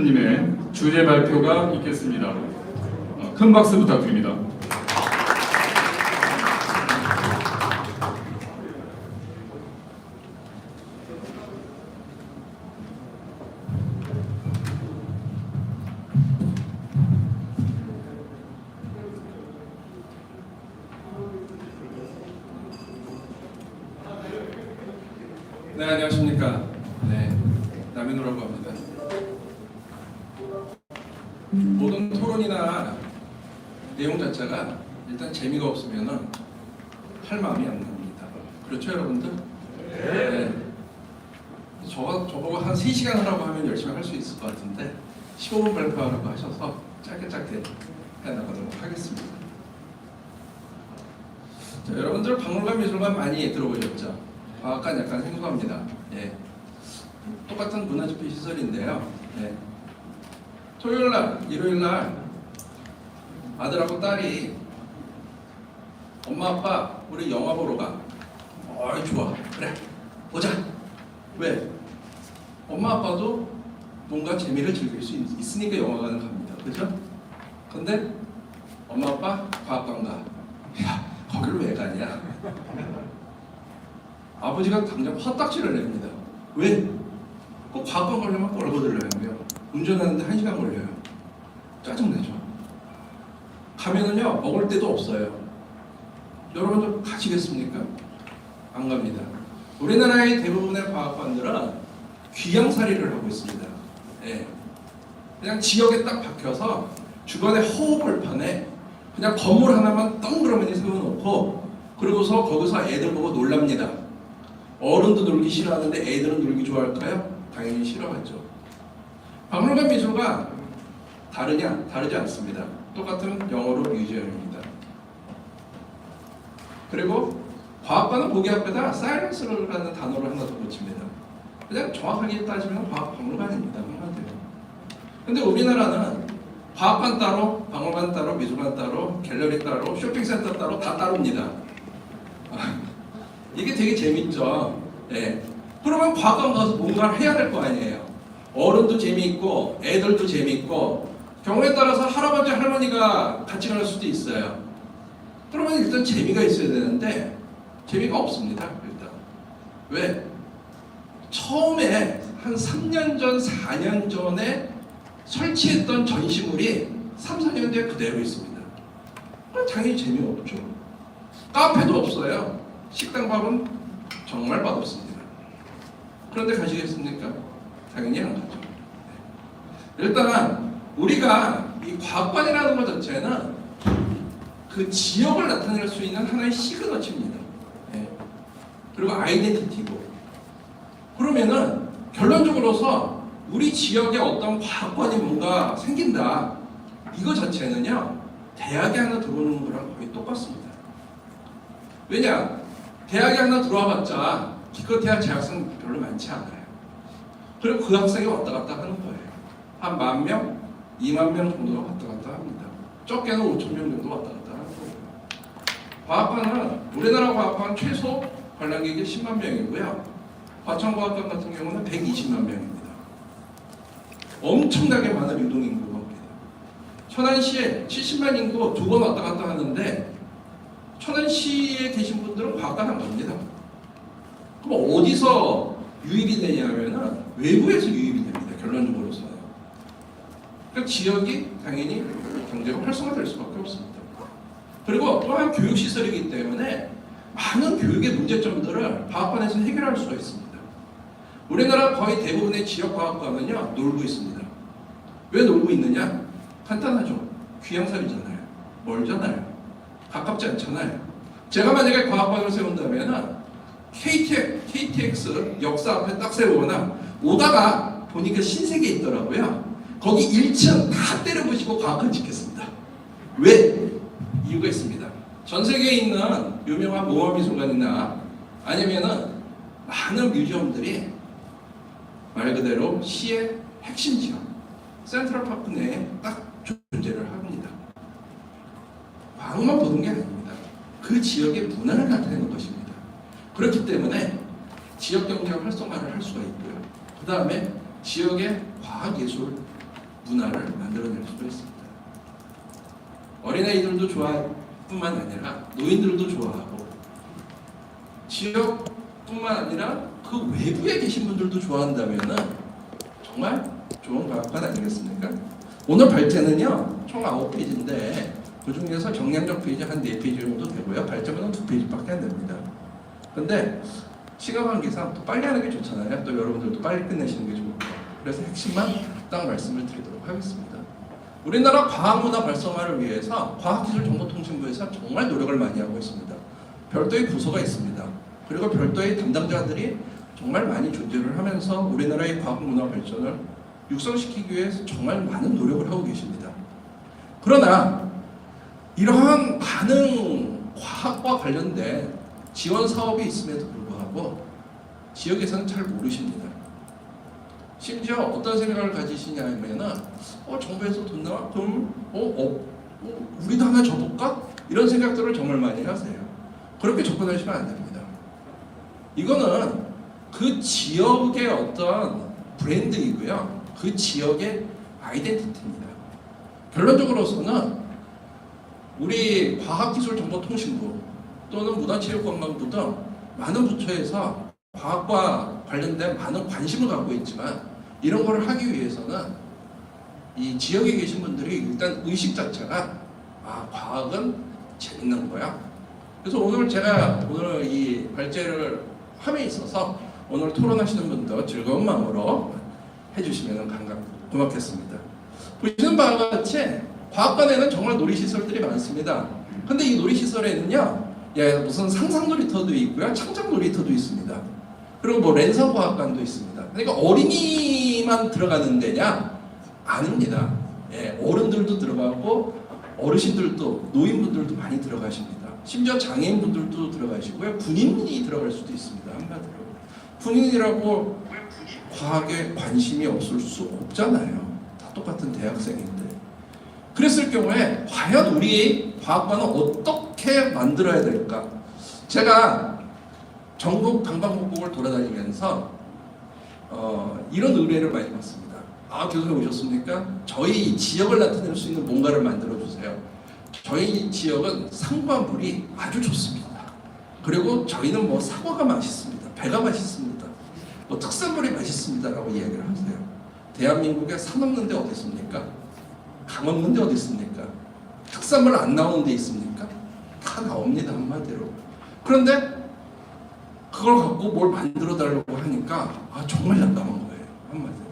님의 주제 발표가 있겠습니다. 큰 박수 부탁드립니다. 네, 안녕하십니까. 네, 남인호라고 합니다. 모든 토론이나 내용 자체가 일단 재미가 없으면 할 마음이 안 납니다. 그렇죠, 여러분들? 네. 저보고 한 3시간 하라고 하면 열심히 할 수 있을 것 같은데 15분 발표하라고 하셔서 짧게 해나가도록 하겠습니다. 자, 여러분들 박물관, 미술관 많이 들어보셨죠? 과학관 약간 생소합니다. 예. 똑같은 문화집회 시설인데요. 예. 토요일날, 일요일날 아들하고 딸이 엄마 아빠 우리 영화 보러 가. 어이 좋아. 그래 보자. 왜? 엄마 아빠도 뭔가 재미를 즐길 수 있으니까 영화관을 갑니다. 그죠? 근데 엄마 아빠 과학관 가. 야 거기를 왜 가냐? 아버지가 당장 헛딱지를 냅니다. 왜? 꼭 과학관 가려면 끌고 들려야 돼요. 운전하는데 1시간 걸려요. 짜증내죠. 가면은요 먹을 데도 없어요. 여러분들 가시겠습니까? 안 갑니다. 우리나라의 대부분의 과학관들은 귀양살이를 하고 있습니다. 예. 그냥 지역에 딱 박혀서 주변에 허허벌판에 그냥 건물 하나만 덩그러니 세워놓고 그러고서 거기서 애들 보고 놀랍니다. 어른도 놀기 싫어하는데 애들은 놀기 좋아할까요? 당연히 싫어하죠. 박물관, 미술관 다르냐? 다르지 않습니다. 똑같은 영어로 뮤지엄입니다. 그리고 과학관은 보기 앞에다 사이언스라는 단어를 하나 더 붙입니다. 그냥 정확하게 따지면 과학박물관입니다. 한마디로. 근데 우리나라는 과학관 따로, 박물관 따로, 미술관 따로, 갤러리 따로, 쇼핑센터 따로 다 따로입니다. 이게 되게 재밌죠. 예. 그러면 과학관 가서 뭔가를 해야 될 거 아니에요. 어른도 재미있고 애들도 재미있고 경우에 따라서 할아버지 할머니가 같이 갈 수도 있어요. 그러면 일단 재미가 있어야 되는데 재미가 없습니다. 일단 왜? 처음에 한 3년 전, 4년 전에 설치했던 전시물이 3, 4년 뒤에 그대로 있습니다. 그럼 당연히 재미없죠. 카페도 없어요. 식당 밥은 정말 맛없습니다. 그런데 가시겠습니까? 당연히 안 가죠. 일단 우리가 이 과학관이라는 것 자체는 그 지역을 나타낼 수 있는 하나의 시그너처입니다. 네. 그리고 아이덴티티고. 그러면은 결론적으로서 우리 지역에 어떤 과학관이 뭔가 생긴다. 이거 자체는요 대학에 하나 들어오는 거랑 거의 똑같습니다. 왜냐? 대학에 하나 들어와봤자 기껏해야 재학생 별로 많지 않아요. 그리고 그 학생이 왔다 갔다 하는 거예요. 한 10,000명, 20,000명 정도가 왔다 갔다 합니다. 적게는 5,000명 정도 왔다 갔다 하는 거예요. 과학관은 우리나라 과학관 최소 관람객이 10만 명이고요. 과천과학관 같은 경우는 120만 명입니다. 엄청나게 많은 유동인구가 옵니다. 천안시에 70만 인구 2번 왔다 갔다 하는데 천안시에 계신 분들은 과학관 안 갑니다. 그럼 어디서 유입이 되냐면은 외부에서 유입이 됩니다. 결론적으로서는. 그러니까 지역이 당연히 경제가 활성화될 수밖에 없습니다. 그리고 또한 교육시설이기 때문에 많은 교육의 문제점들을 과학관에서 해결할 수가 있습니다. 우리나라 거의 대부분의 지역과학관은요 놀고 있습니다. 왜 놀고 있느냐? 간단하죠. 귀양살이잖아요. 멀잖아요. 가깝지 않잖아요. 제가 만약에 과학관을 세운다면 KTX 역사 앞에 딱 세우거나 오다가 보니까 신세계에 있더라고요. 거기 1층 다 때려부시고 과학관 짓겠습니다. 왜? 이유가 있습니다. 전 세계에 있는 유명한 모험미술관이나 아니면은 많은 뮤지엄들이 말 그대로 시의 핵심 지역 센트럴파크 내에 딱 존재를 합니다. 과학만 보는 게 아닙니다. 그 지역의 문화를 나타내는 것입니다. 그렇기 때문에 지역 경제 활성화를 할 수가 있고요. 그 다음에 지역의 과학예술 문화를 만들어낼 수가 있습니다. 어린아이들도 좋아할 뿐만 아니라 노인들도 좋아하고 지역뿐만 아니라 그 외부에 계신 분들도 좋아한다면은 정말 좋은 과학관 아니겠습니까? 오늘 발제는요 총 9페이지인데 그 중에서 정량적 페이지 한 4페이지 정도 되고요. 발제문은 2페이지밖에 안 됩니다. 근데 시간 관계상 또 빨리 하는 게 좋잖아요. 또 여러분들도 빨리 끝내시는 게 좋을 거예요. 그래서 핵심만 딱 말씀을 드리도록 하겠습니다. 우리나라 과학문화 활성화를 위해서 과학기술정보통신부에서 정말 노력을 많이 하고 있습니다. 별도의 부서가 있습니다. 그리고 별도의 담당자들이 정말 많이 존재를 하면서 우리나라의 과학문화 발전을 육성시키기 위해서 정말 많은 노력을 하고 계십니다. 그러나 이러한 많은 과학과 관련된 지원 사업이 있음에도 불구하고 지역에서는 잘 모르십니다. 심지어 어떤 생각을 가지시냐면은 정부에서 돈 나와? 그럼 우리도 하나 줘볼까? 이런 생각들을 정말 많이 하세요. 그렇게 접근하시면 안 됩니다. 이거는 그 지역의 어떤 브랜드이고요. 그 지역의 아이덴티티입니다. 결론적으로서는 우리 과학기술정보통신부 또는 문화체육관광부 등 많은 부처에서 과학과 관련된 많은 관심을 갖고 있지만 이런 거를 하기 위해서는 이 지역에 계신 분들이 일단 의식 자체가 과학은 재밌는 거야. 그래서 오늘 제가 이 발제를 함에 있어서 오늘 토론하시는 분도 즐거운 마음으로 해주시면 고맙겠습니다. 보시는 바와 같이 과학관에는 정말 놀이시설들이 많습니다. 근데 이 놀이시설에는요 무슨 상상 놀이터도 있고요, 창작 놀이터도 있습니다. 그리고 뭐 랜선 과학관도 있습니다. 그러니까 어린이만 들어가는 데냐? 아닙니다. 어른들도 들어가고 어르신들도 노인분들도 많이 들어가십니다. 심지어 장애인분들도 들어가시고요, 군인이 들어갈 수도 있습니다. 한마디로 군인이라고 과학에 관심이 없을 수 없잖아요. 다 똑같은 대학생인데. 그랬을 경우에 과연 우리 과학관은 어떻게 만들어야 될까? 제가 전국 방방곡곡을 돌아다니면서 이런 의뢰를 많이 받습니다. 교수님 오셨습니까? 저희 지역을 나타낼 수 있는 뭔가를 만들어 주세요. 저희 지역은 산과 물이 아주 좋습니다. 그리고 저희는 뭐 사과가 맛있습니다. 배가 맛있습니다. 뭐 특산물이 맛있습니다라고 이야기를 하세요. 대한민국에 산 없는 데 어디 있습니까? 강 없는 데 어디 있습니까? 특산물 안 나오는 데 있습니까? 다 나옵니다, 한마디로. 그런데 그걸 갖고 뭘 만들어 달라고 하니까 정말 난감한 거예요, 한마디로.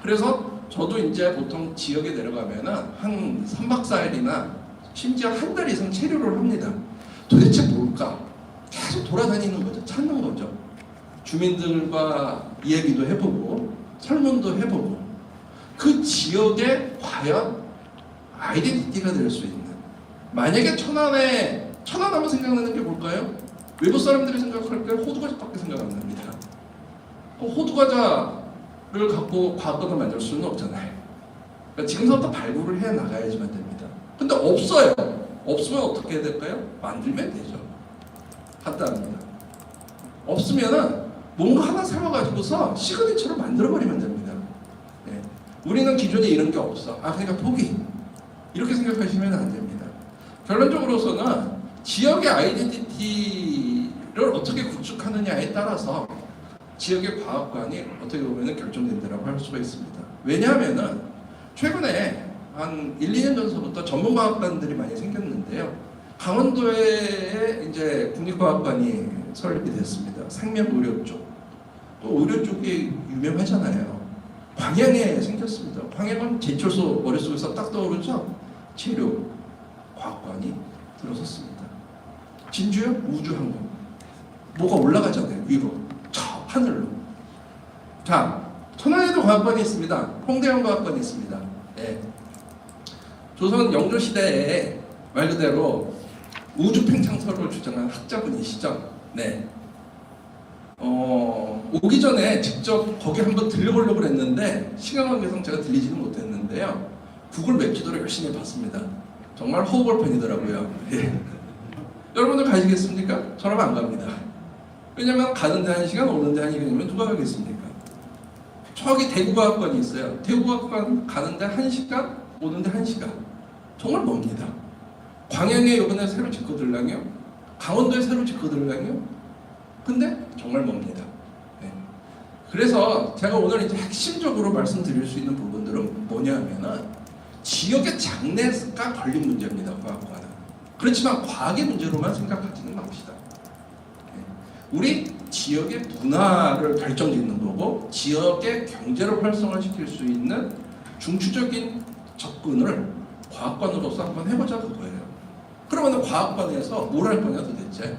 그래서 저도 이제 보통 지역에 내려가면은 한 3박 4일이나 심지어 한 달 이상 체류를 합니다. 도대체 뭘까? 계속 돌아다니는 거죠. 찾는 거죠. 주민들과 이야기도 해보고 설문도 해보고 그 지역에 과연 아이덴티티가 될 수 있는, 만약에 천안하면 생각나는 게 뭘까요? 외부 사람들이 생각할 때 호두과자밖에 생각 안 납니다. 호두과자를 갖고 과학관을 만들 수는 없잖아요. 그러니까 지금부터 발굴을 해 나가야지만 됩니다. 근데 없어요. 없으면 어떻게 해야 될까요? 만들면 되죠. 간단합니다. 없으면은 뭔가 하나 세워가지고서 시그니처를 만들어버리면 됩니다. 우리는 기존에 이런 게 없어. 그러니까 포기. 이렇게 생각하시면 안 됩니다. 결론적으로서는 지역의 아이덴티티를 어떻게 구축하느냐에 따라서 지역의 과학관이 어떻게 보면 결정된다고 할 수가 있습니다. 왜냐하면은 최근에 한 1, 2년 전서부터 전문과학관들이 많이 생겼는데요. 강원도에 이제 국립과학관이 설립이 됐습니다. 생명의료 쪽. 또 의료 쪽이 유명하잖아요. 광양에 생겼습니다. 광양은 제철소 머릿속에서 딱 떠오르죠? 체류 과학관이 들어섰습니다. 진주요? 우주항공. 뭐가 올라가잖아요, 위로. 저 하늘로. 자, 천안에도 과학관이 있습니다. 홍대영 과학관이 있습니다. 조선 영조 시대에 말 그대로 우주 팽창설을 주장한 학자분이시죠. 오기 전에 직접 거기 한번 들려보려고 했는데 시간 관계상 제가 들리지는 못했는데요. 구글 맵 지도를 열심히 봤습니다. 정말 허우벌판이더라고요. 여러분들 가시겠습니까? 저라면 안 갑니다. 왜냐면 가는데 1시간, 오는데 1시간이면 누가 가겠습니까? 저기 대구과학관이 있어요. 대구과학관 가는데 1시간, 오는데 1시간. 정말 멉니다. 광양에 이번에 새로 짓거들랑요. 강원도에 새로 짓거들랑요. 근데 정말 멉니다. 네. 그래서 제가 오늘 이제 핵심적으로 말씀드릴 수 있는 부분들은 뭐냐면은 지역의 장래가 걸린 문제입니다. 과학과는. 그렇지만 과학의 문제로만 생각하지는 맙시다. 우리 지역의 문화를 결정짓는 거고 지역의 경제를 활성화시킬 수 있는 중추적인 접근을 과학관으로서 한번 해보자 그거예요. 그러면 과학관에서 뭘 할 거냐 도대체.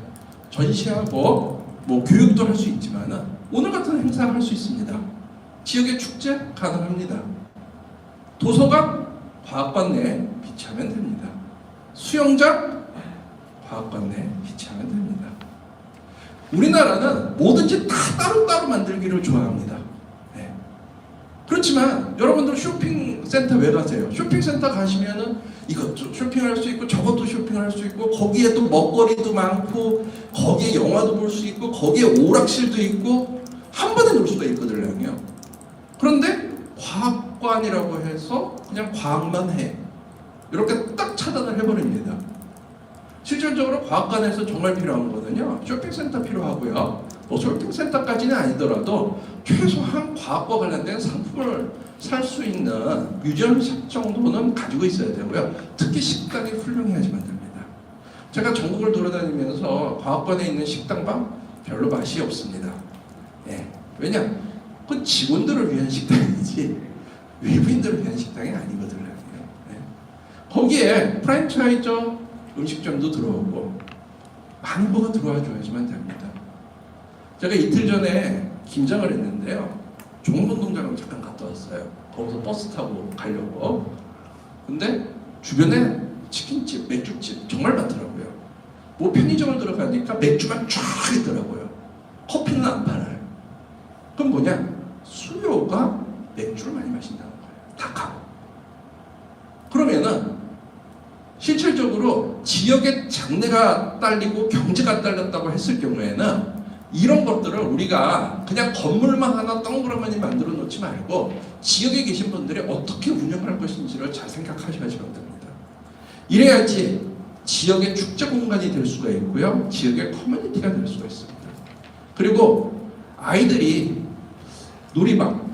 전시하고 뭐 교육도 할 수 있지만은 오늘 같은 행사를 할 수 있습니다. 지역의 축제 가능합니다. 도서관 과학관 내에 비치하면 됩니다. 수영장 과학관 내에 비치하면 됩니다. 우리나라는 뭐든지 다 따로따로 만들기를 좋아합니다. 네. 그렇지만 여러분들 쇼핑센터 왜 가세요? 쇼핑센터 가시면은 이것도 쇼핑할 수 있고 저것도 쇼핑할 수 있고 거기에 또 먹거리도 많고 거기에 영화도 볼 수 있고 거기에 오락실도 있고 한 번에 놀 수가 있거든요. 그런데 과학관이라고 해서 그냥 과학만 해. 이렇게 딱 차단을 해버립니다. 실질적으로 과학관에서 정말 필요한 거는요. 쇼핑센터 필요하고요. 뭐 쇼핑센터까지는 아니더라도 최소한 과학과 관련된 상품을 살 수 있는 뮤지엄 정도는 가지고 있어야 되고요. 특히 식당이 훌륭해야지만 됩니다. 제가 전국을 돌아다니면서 과학관에 있는 식당방 별로 맛이 없습니다. 예. 왜냐? 그건 직원들을 위한 식당이지 외부인들을 위한 식당이 아니거든요. 예. 거기에 프랜차이저 음식점도 들어오고 많은 거가 들어와 줘야지만 됩니다. 제가 이틀 전에 김장을 했는데요. 종문동장을 잠깐 갔다 왔어요. 거기서 버스 타고 가려고. 근데 주변에 치킨집, 맥주집 정말 많더라고요. 뭐 편의점을 들어가니까 맥주만 쫙 있더라고요. 커피는 안 팔아요. 그럼 뭐냐? 수요가 맥주를 많이 마신다는 거예요. 다 가고. 그러면은 실질적으로 지역의 장래가 딸리고 경제가 딸렸다고 했을 경우에는 이런 것들을 우리가 그냥 건물만 하나 동그라미 만들어 놓지 말고 지역에 계신 분들이 어떻게 운영할 것인지를 잘 생각하셔야지만 됩니다. 이래야지 지역의 축제 공간이 될 수가 있고요. 지역의 커뮤니티가 될 수가 있습니다. 그리고 아이들이 놀이방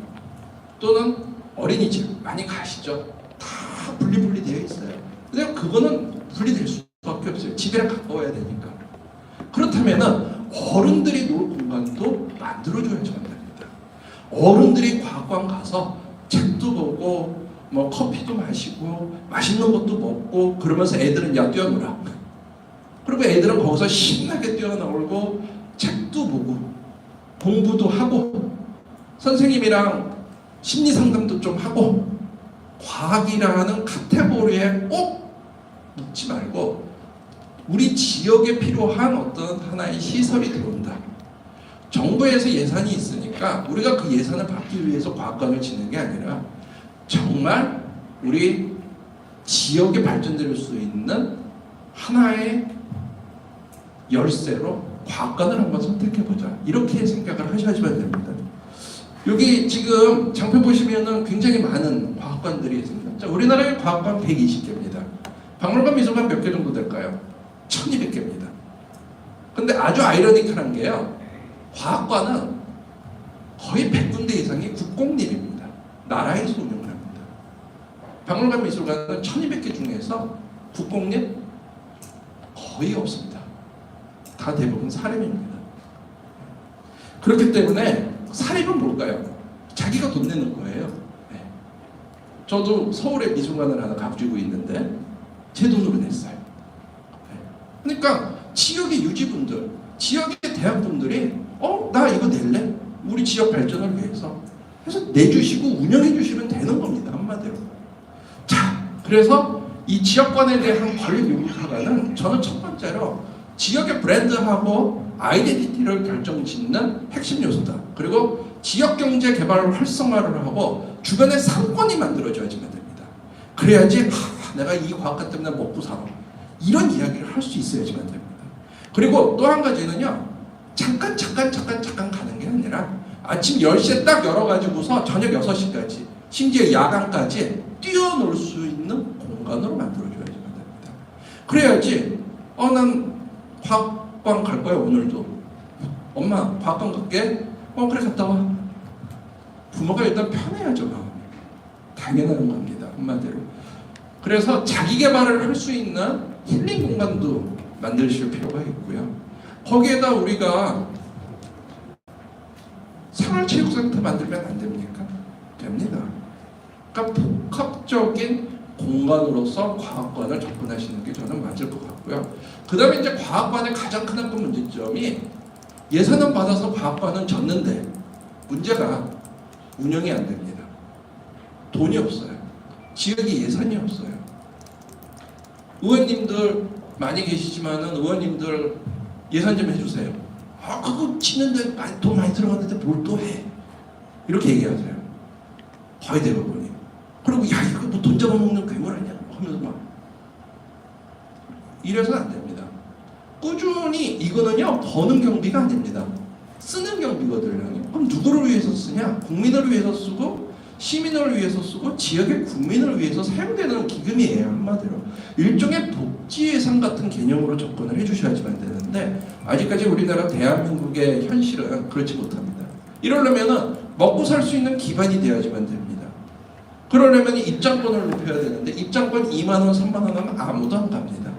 또는 어린이집 많이 가시죠. 다 분리 되어 있어요. 근데 그거는 분리될 수밖에 없어요. 집이랑 가까워야 되니까. 그렇다면은 어른들이 놀 공간도 만들어줘야지만 됩니다. 어른들이 과학관 가서 책도 보고 뭐 커피도 마시고 맛있는 것도 먹고 그러면서 애들은 야 뛰어놀아. 그리고 애들은 거기서 신나게 뛰어놀고 책도 보고 공부도 하고 선생님이랑 심리 상담도 좀 하고 과학이라는 카테고리에 꼭 묻지 말고 우리 지역에 필요한 어떤 하나의 시설이 들어온다. 정부에서 예산이 있으니까 우리가 그 예산을 받기 위해서 과학관을 짓는 게 아니라 정말 우리 지역에 발전될 수 있는 하나의 열쇠로 과학관을 한번 선택해보자. 이렇게 생각을 하셔야지만 됩니다. 여기 지금 장편 보시면은 굉장히 많은 과학관들이 있습니다. 자, 우리나라의 과학관 120개입니다. 박물관, 미술관 몇 개 정도 될까요? 1200개입니다. 근데 아주 아이러니컬한 게요. 과학관은 거의 100군데 이상이 국공립입니다. 나라에서 운영을 합니다. 박물관, 미술관은 1200개 중에서 국공립 거의 없습니다. 다 대부분 사립입니다. 그렇기 때문에 사립은 뭘까요? 자기가 돈 내는 거예요. 네. 저도 서울에 미술관을 하나 가지고 있는데 제 돈으로 냈어요. 네. 그러니까 지역의 유지분들, 지역의 대학분들이 나 이거 낼래? 우리 지역 발전을 위해서 해서 내주시고 운영해 주시면 되는 겁니다. 한마디로. 자, 그래서 이 지역관에 대한 권리 요구사과는 저는 첫 번째로 지역의 브랜드하고 아이덴티티를 결정짓는 핵심 요소다. 그리고 지역 경제 개발을 활성화를 하고 주변에 상권이 만들어져야지만 됩니다. 그래야지 내가 이 과학관 때문에 먹고 살아. 이런 이야기를 할 수 있어야지만 됩니다. 그리고 또 한 가지는요. 잠깐 가는 게 아니라 아침 10시에 딱 열어가지고서 저녁 6시까지 심지어 야간까지 뛰어놀 수 있는 공간으로 만들어줘야지 됩니다. 그래야지 난 과학관 갈 거야 오늘도. 엄마 과학관 갈게. 그래 갔다 와. 부모가 일단 편해야죠. 마음이. 당연한 겁니다. 한마디로. 그래서 자기 개발을 할 수 있는 힐링 공간도 만드실 필요가 있고요. 거기에다 우리가 생활체육센터 만들면 안 됩니까? 됩니다. 그러니까 복합적인 공간으로서 과학관을 접근하시는 게 저는 맞을 것 같고요. 그 다음에 이제 과학관의 가장 큰 문제점이 예산은 받아서 과학관은 졌는데 문제가 운영이 안 됩니다. 돈이 없어요. 지역에 예산이 없어요. 의원님들 많이 계시지만은 의원님들 예산 좀 해주세요. 그거 치는데 돈 많이 들어갔는데 뭘 또 해? 이렇게 얘기하세요. 거의 대부분이. 그리고 야 이거 뭐 돈 잡아먹는 괴물 아니야? 하면서 막 이래서는 안 됩니다. 꾸준히 이거는요 버는 경비가 아닙니다. 쓰는 경비거든요. 그럼 누구를 위해서 쓰냐? 국민을 위해서 쓰고 시민을 위해서 쓰고 지역의 국민을 위해서 사용되는 기금이에요. 한마디로 일종의 복지 예산 같은 개념으로 접근을 해주셔야지만 되는데 아직까지 우리나라 대한민국의 현실은 그렇지 못합니다. 이러려면은 먹고 살 수 있는 기반이 되어야지만 됩니다. 그러려면 입장권을 높여야 되는데 입장권 2만 원, 3만 원 하면 아무도 안 갑니다.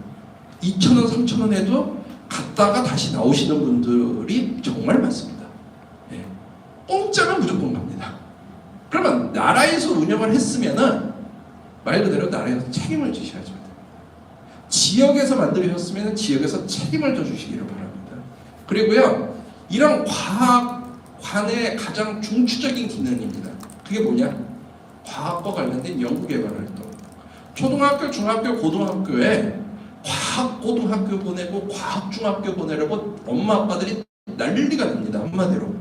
2,000원, 3,000원 해도 갔다가 다시 나오시는 분들이 정말 많습니다. 예. 공짜면 무조건 갑니다. 그러면 나라에서 운영을 했으면은 말 그대로 나라에서 책임을 지셔야죠. 지역에서 만들으셨으면 지역에서 책임을 져주시기를 바랍니다. 그리고요, 이런 과학관의 가장 중추적인 기능입니다. 그게 뭐냐? 과학과 관련된 연구개발 활동. 초등학교, 중학교, 고등학교에 과학고등학교 보내고 과학중학교 보내려고 엄마 아빠들이 난리가 납니다. 한마디로.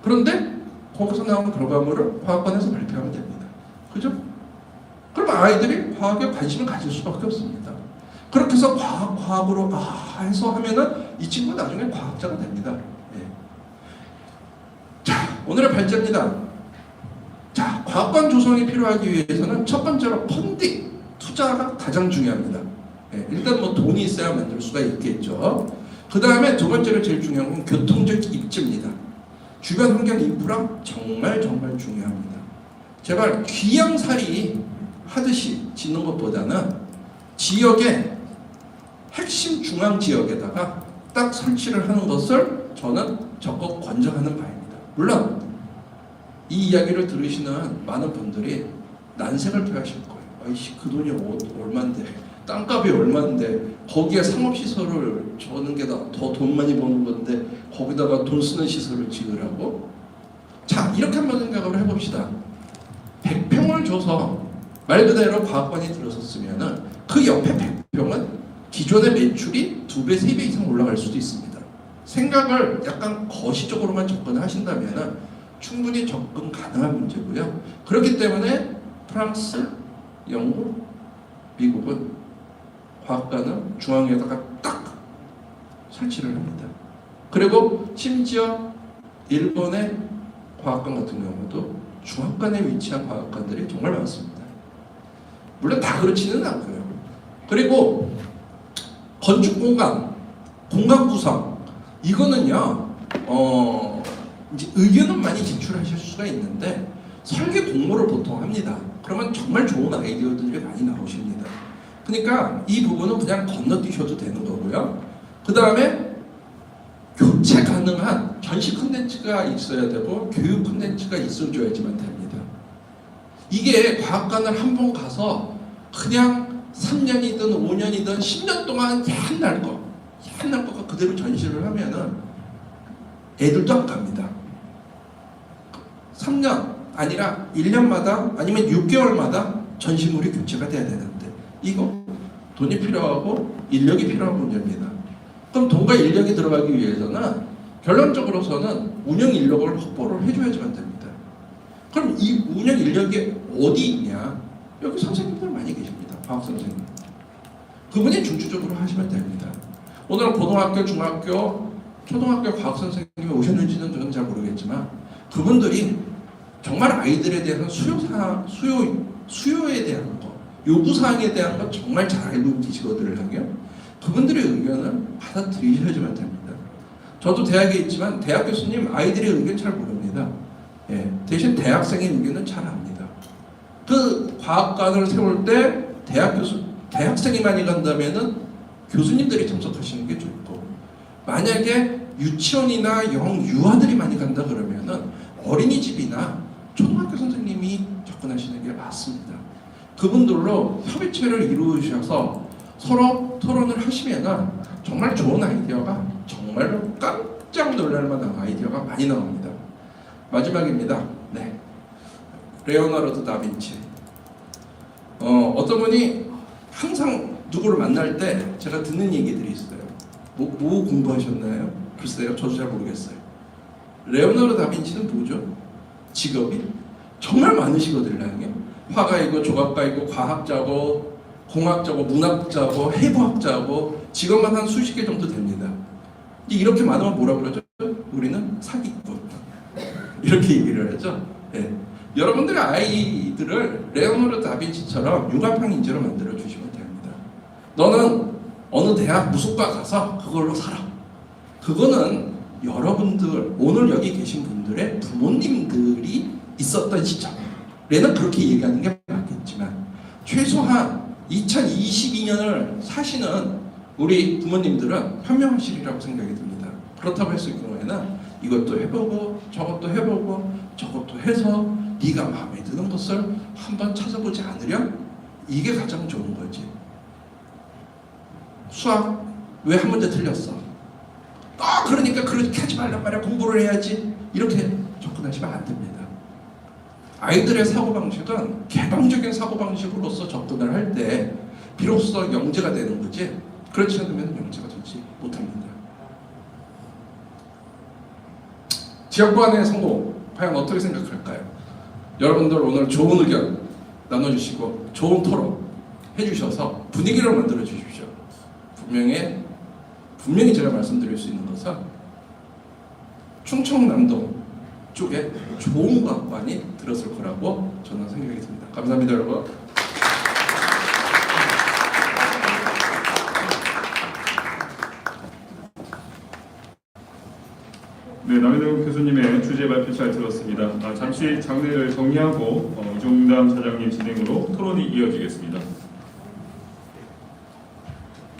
그런데 거기서 나온 결과물을 과학관에서 발표하면 됩니다. 그죠? 그럼 아이들이 과학에 관심을 가질 수밖에 없습니다. 그렇게 해서 과학으로 해서 하면은 이 친구 나중에 과학자가 됩니다. 예. 자, 오늘의 발제입니다. 자, 과학관 조성이 필요하기 위해서는 첫 번째로 펀딩, 투자가 가장 중요합니다. 예, 일단 뭐 돈이 있어야 만들 수가 있겠죠. 그 다음에 두 번째로 제일 중요한 건 교통적 입지입니다. 주변 환경 인프라 정말 중요합니다. 제발 귀양살이 하듯이 짓는 것보다는 지역의 핵심 중앙 지역에다가 딱 설치를 하는 것을 저는 적극 권장하는 바입니다. 물론 이 이야기를 들으시는 많은 분들이 난색을 표하실 거예요. 아이씨 그 돈이 얼만데 땅값이 얼만데 거기에 상업시설을 저는 게 더 돈 많이 버는 건데 거기다가 돈 쓰는 시설을 지으라고? 자 이렇게 한번 생각을 해봅시다. 100평을 줘서 말 그대로 과학관이 들어섰으면 그 옆에 100평은 기존의 매출이 2배, 3배 이상 올라갈 수도 있습니다. 생각을 약간 거시적으로만 접근하신다면 충분히 접근 가능한 문제고요. 그렇기 때문에 프랑스, 영국, 미국은 과학관은 중앙에다가 딱 설치를 합니다. 그리고 심지어 일본의 과학관 같은 경우도 중앙관에 위치한 과학관들이 정말 많습니다. 물론 다 그렇지는 않고요. 그리고 건축 공간 구성 이거는요 이제 의견은 많이 제출하실 수가 있는데 설계 공모를 보통 합니다. 그러면 정말 좋은 아이디어들이 많이 나오십니다. 그러니까 이 부분은 그냥 건너뛰셔도 되는 거고요. 그 다음에 교체 가능한 전시 콘텐츠가 있어야 되고 교육 콘텐츠가 있어줘야지만 됩니다. 이게 과학관을 한번 가서 그냥 3년이든 5년이든 10년 동안 옛날 거가 그대로 전시를 하면은 애들도 안 갑니다. 3년 아니라 1년마다 아니면 6개월마다 전시물이 교체가 돼야 되는데 이거 돈이 필요하고 인력이 필요한 문제입니다. 그럼 돈과 인력이 들어가기 위해서는 결론적으로서는 운영 인력을 확보를 해줘야지만 됩니다. 그럼 이 운영 인력이 어디 있냐? 여기 선생님들 많이 계십니다. 과학 선생님. 그분이 중추적으로 하시면 됩니다. 오늘 고등학교, 중학교, 초등학교 과학 선생님이 오셨는지는 저는 잘 모르겠지만 그분들이 정말 아이들에 대한 수요에 대한 거, 요구사항에 대한 거 정말 잘 알고 계시거든요. 그분들의 의견을 받아들이셔야지만 됩니다. 저도 대학에 있지만 대학 교수님 아이들의 의견 잘 모릅니다. 예, 대신 대학생의 의견은 잘 압니다. 그 과학관을 세울 때 대학생이 많이 간다면은 교수님들이 참석하시는 게 좋고, 만약에 유치원이나 영유아들이 많이 간다 그러면은 어린이집이나 초등학교 선생님이 접근하시는 게 맞습니다. 그분들로 협의체를 이루셔서 서로 토론을 하시면은 정말 좋은 아이디어가, 정말로 깜짝 놀랄 만한 아이디어가 많이 나옵니다. 마지막입니다. 네, 레오나르도 다빈치. 어떤 분이 항상 누구를 만날 때 제가 듣는 얘기들이 있어요. 뭐 공부하셨나요? 글쎄요, 저도 잘 모르겠어요. 레오나르도 다빈치는 뭐죠? 직업이 정말 많으시거든요. 화가이고 조각가이고 과학자고 공학자고 문학자고 해부학자고 직업만 한 수십 개 정도 됩니다. 이렇게 많으면 뭐라 그러죠? 우리는 사기꾼 이렇게 얘기를 하죠. 네. 여러분들의 아이들을 레오나르도 다빈치처럼 융합형 인재로 만들어 주시면 됩니다. 너는 어느 대학 무속과 가서 그걸로 살아. 그거는 여러분들, 오늘 여기 계신 분들의 부모님들이 있었던 시점에는 그렇게 얘기하는 게 맞겠지만, 최소한 2022년을 사시는 우리 부모님들은 현명하시리라고 생각이 듭니다. 그렇다고 했을 경우에는 이것도 해보고 저것도 해보고 저것도 해서 네가 마음에 드는 것을 한번 찾아보지 않으려? 이게 가장 좋은 거지. 수학 왜 한 문제 틀렸어? 그러니까 그렇게 하지 말란 말이야. 공부를 해야지. 이렇게 접근하시면 안 됩니다. 아이들의 사고방식은 개방적인 사고방식으로서 접근을 할 때 비로소 영재가 되는 거지, 그렇지 않으면 영재가 되지 못합니다. 지역관의 성공 과연 어떻게 생각할까요? 여러분들 오늘 좋은 의견 나눠주시고 좋은 토론 해주셔서 분위기를 만들어 주십시오. 분명히 제가 말씀드릴 수 있는 것은 충청남도 쪽에 좋은 과학관이 들었을 거라고 저는 생각이 듭니다. 감사합니다, 여러분. 네, 남해동 교수님의 주제 발표 잘 들었습니다. 잠시 장례를 정리하고 이종담 사장님 진행으로 토론이 이어지겠습니다.